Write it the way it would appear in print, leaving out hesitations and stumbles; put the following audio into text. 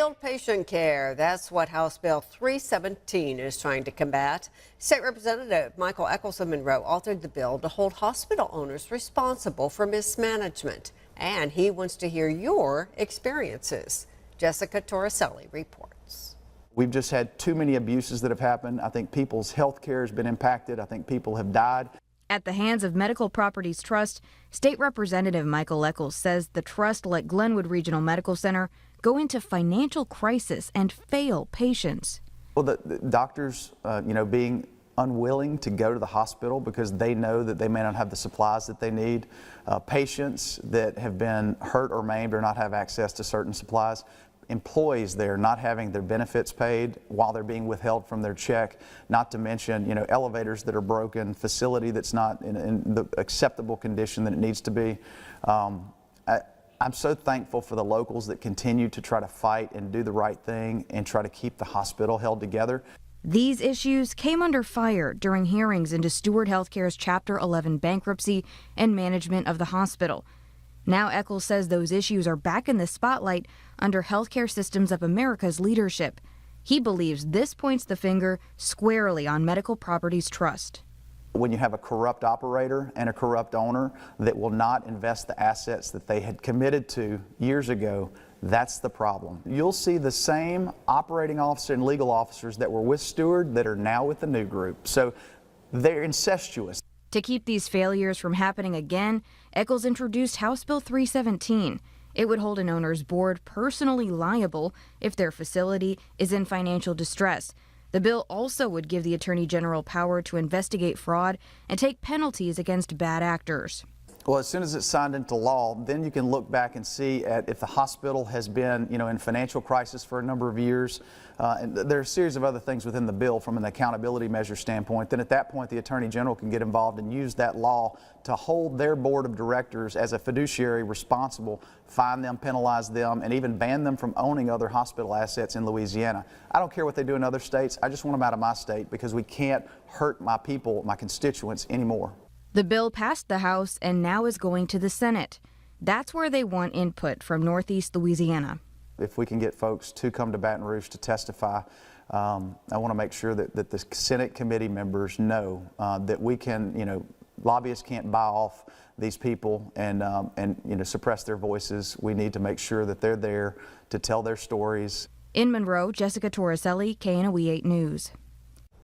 Failed patient care. That's what House Bill 317 is trying to combat. State Representative Michael Echols of Monroe authored the bill to hold hospital owners responsible for mismanagement. And he wants to hear your experiences. Jessica Torricelli reports. We've just had too many abuses that have happened. I think people's health care has been impacted. I think people have died. At the hands of Medical Properties Trust, State Representative Michael Echols says the trust let Glenwood Regional Medical Center go into financial crisis and fail patients. Well, the doctors, being unwilling to go to the hospital because they know that they may not have the supplies that they need. Patients that have been hurt or maimed or not have access to certain supplies. Employees there not having their benefits paid while they're being withheld from their check, not to mention, elevators that are broken, facility that's not in the acceptable condition that it needs to be. I'm so thankful for the locals that continue to try to fight and do the right thing and try to keep the hospital held together. These issues came under fire during hearings into Steward Healthcare's Chapter 11 bankruptcy and management of the hospital. Now Echols says those issues are back in the spotlight under Healthcare Systems of America's leadership. He believes this points the finger squarely on Medical Properties Trust. When you have a corrupt operator and a corrupt owner that will not invest the assets that they had committed to years ago, that's the problem. You'll see the same operating officer and legal officers that were with Steward that are now with the new group. So they're incestuous. To keep these failures from happening again, Echols introduced House Bill 317. It would hold an owner's board personally liable if their facility is in financial distress. The bill also would give the Attorney General power to investigate fraud and take penalties against bad actors. Well, as soon as it's signed into law, then you can look back and see at if the hospital has been, in financial crisis for a number of years. And there are a series of other things within the bill from an accountability measure standpoint. Then at that point, the Attorney General can get involved and use that law to hold their board of directors as a fiduciary responsible, fine them, penalize them, and even ban them from owning other hospital assets in Louisiana. I don't care what they do in other states. I just want them out of my state because we can't hurt my people, my constituents anymore. The bill passed the House and now is going to the Senate. That's where they want input from Northeast Louisiana. If we can get folks to come to Baton Rouge to testify, I want to make sure that the Senate committee members know that we can, lobbyists can't buy off these people and suppress their voices. We need to make sure that they're there to tell their stories. In Monroe, Jessica Torricelli, KNOE 8 News.